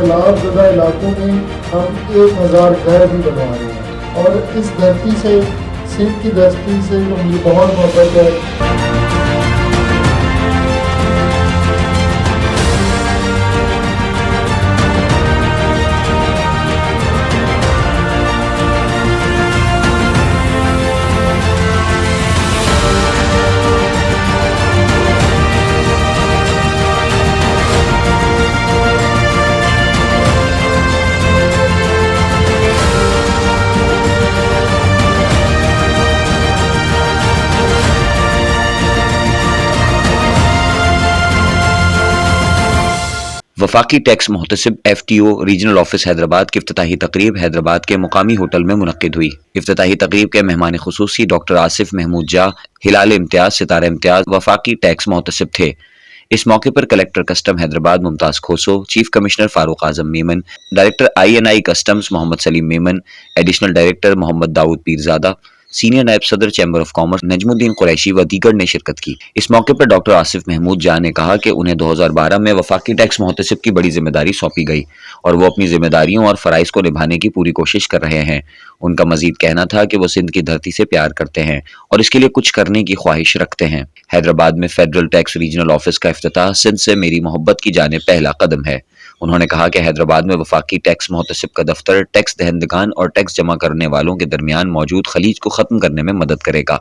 سیلاب زدہ علاقوں میں ہم 1000 گھر بھی بنوا رہے ہیں، اور اس دھرتی سے، سندھ کی دھرتی سے مجھے بہت محبت ہے۔ وفاقی ٹیکس محتسب F T O regional office Hyderabad کی افتتاحی تقریب حیدرآباد کے مقامی ہوٹل میں منعقد ہوئی۔ افتتاحی تقریب کے مہمان خصوصی ڈاکٹر آصف محمود جا، ہلال امتیاز، ستارہ امتیاز وفاقی ٹیکس محتسب تھے۔ اس موقع پر کلکٹر کسٹم حیدرآباد ممتاز کھوسو، چیف کمشنر فاروق اعظم میمن، ڈائریکٹر INI کسٹمز محمد سلیم میمن، ایڈیشنل ڈائریکٹر محمد داؤد پیرزادہ، سینئر نائب صدر چیمبر آف کامرس نجم الدین قریشی و دیگر نے شرکت کی۔ اس موقع پر ڈاکٹر آصف محمود جا نے کہا کہ انہیں 2012 میں وفاقی ٹیکس محتسب کی بڑی ذمہ داری سونپی گئی اور وہ اپنی ذمہ داریوں اور فرائض کو نبھانے کی پوری کوشش کر رہے ہیں۔ ان کا مزید کہنا تھا کہ وہ سندھ کی دھرتی سے پیار کرتے ہیں اور اس کے لیے کچھ کرنے کی خواہش رکھتے ہیں۔ حیدرآباد میں فیڈرل ٹیکس ریجنل آفس کا افتتاح سندھ سے میری محبت کی جانب پہلا قدم ہے۔ انہوں نے کہا کہ حیدرآباد میں وفاقی ٹیکس محتسب کا دفتر ٹیکس دہندگان اور ٹیکس جمع کرنے والوں کے درمیان موجود خلیج کو ختم کرنے میں مدد کرے گا۔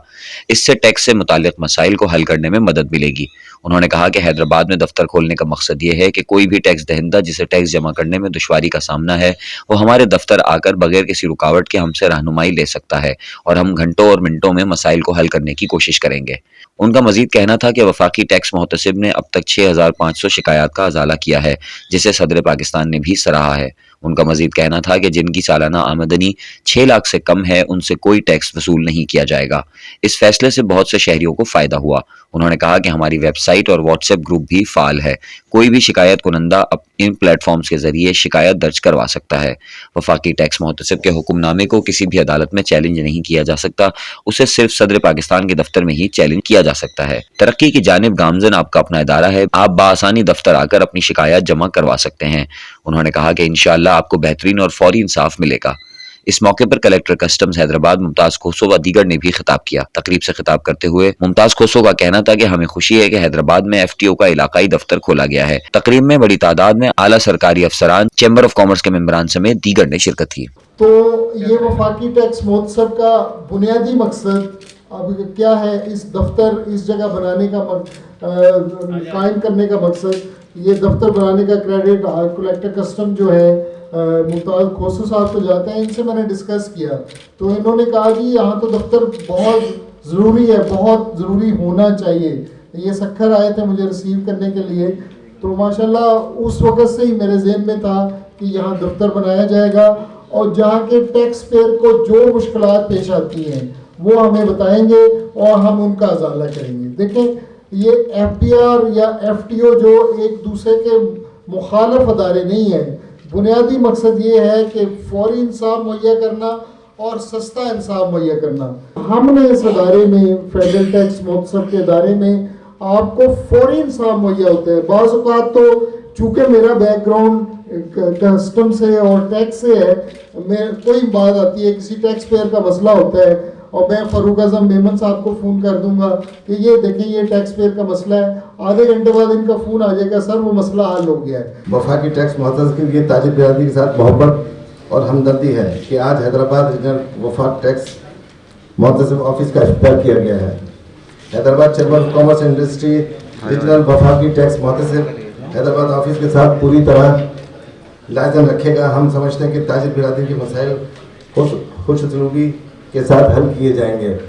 اس سے ٹیکس سے متعلق مسائل کو حل کرنے میں مدد ملے گی۔ انہوں نے کہا کہ حیدرآباد میں دفتر کھولنے کا مقصد یہ ہے کہ کوئی بھی ٹیکس دہندہ جسے ٹیکس جمع کرنے میں دشواری کا سامنا ہے، وہ ہمارے دفتر آ کر بغیر کسی رکاوٹ کے ہم سے رہنمائی لے سکتا ہے اور ہم گھنٹوں اور منٹوں میں مسائل کو حل کرنے کی کوشش کریں گے۔ ان کا مزید کہنا تھا کہ وفاقی ٹیکس محتسب نے اب تک 6500 شکایات کا ازالہ کیا ہے، جسے صدر پاکستان نے بھی سراہا ہے۔ ان کا مزید کہنا تھا کہ جن کی سالانہ آمدنی 6 لاکھ سے کم ہے ان سے کوئی ٹیکس وصول نہیں کیا جائے گا۔ اس فیصلے سے بہت سے شہریوں کو فائدہ ہوا۔ انہوں نے کہا کہ ہماری ویب سائٹ اور واٹس ایپ گروپ بھی فعال ہے، کوئی بھی شکایت کنندہ ان پلیٹ فارمز کے ذریعے شکایت درج کروا سکتا ہے۔ وفاقی ٹیکس محتسب کے حکم نامے کو کسی بھی عدالت میں چیلنج نہیں کیا جا سکتا، اسے صرف صدر پاکستان کے دفتر میں ہی چیلنج کیا جا سکتا ہے۔ ترقی کی جانب گامزن آپ کا اپنا ادارہ ہے، آپ بآسانی دفتر آ کر اپنی شکایات جمع کروا سکتے ہیں۔ انہوں نے کہا کہ انشاءاللہ آپ کو بہترین اور فوری انصاف ملے گا۔ اس موقع پر کلکٹر کسٹمز حیدرآباد ممتاز کھوسو و دیگر نے بھی خطاب کیا۔ تقریب سے خطاب کرتے ہوئے ممتاز کھوسو کا کہنا تھا کہ ہمیں خوشی ہے کہ حیدرآباد میں FTO کا علاقائی دفتر کھولا گیا ہے۔ تقریب میں بڑی تعداد میں اعلیٰ سرکاری افسران، چیمبر آف کامرس کے ممبران سمیت دیگر نے شرکت کی۔ تو یہ وفاقی ٹیکس محتسب کا بنیادی مقصد اب کیا ہے؟ اس دفتر اس جگہ بنانے کا قائم کرنے کا مقصد، یہ دفتر بنانے کا کریڈٹ کلیکٹر کسٹم جو ہے ممتاز کھوسو صاحب کو جاتے ہیں۔ ان سے میں نے ڈسکس کیا تو انہوں نے کہا کہ یہاں تو دفتر بہت ضروری ہے، بہت ضروری ہونا چاہیے۔ یہ سکھر آئے تھے مجھے ریسیو کرنے کے لیے، تو ماشاءاللہ اس وقت سے ہی میرے ذہن میں تھا کہ یہاں دفتر بنایا جائے گا، اور جہاں کے ٹیکس پیئر کو جو مشکلات پیش آتی ہیں وہ ہمیں بتائیں گے اور ہم ان کا ازالہ کریں گے۔ دیکھیں یہ FDR یا FTO جو ایک دوسرے کے مخالف ادارے نہیں ہیں، بنیادی مقصد یہ ہے کہ فوری انصاف مہیا کرنا اور سستا انصاف مہیا کرنا۔ ہم نے اس ادارے میں، فیڈرل ٹیکس محتسب کے ادارے میں، آپ کو فوری انصاف مہیا ہوتا ہے۔ بعض اوقات تو چونکہ میرا بیک گراؤنڈ کسٹم سے اور ٹیکس سے ہے، میں کوئی بات آتی ہے، کسی ٹیکس پیئر کا مسئلہ ہوتا ہے اور میں فاروق اعظم میمن صاحب کو فون کر دوں گا کہ یہ دیکھیں یہ ٹیکس پیئر کا مسئلہ ہے، آدھے گھنٹے بعد ان کا فون آ جائے گا، سر وہ مسئلہ حل ہو گیا ہے۔ وفاقی ٹیکس محتسب کے لیے تاجر برادری کے ساتھ محبت اور ہمدردی ہے کہ آج حیدرآباد ریجنل وفاق ٹیکس محتسب آفس کا افتتاح کیا گیا ہے۔ Hyderabad chamber of commerce and industry regional وفاقی ٹیکس محتسب حیدرآباد آفس کے ساتھ پوری طرح لازم رکھے گا۔ ہم سمجھتے ہیں کہ تاجر برادری کے مسائل خوش سلوکی کے ساتھ حل کیے جائیں گے۔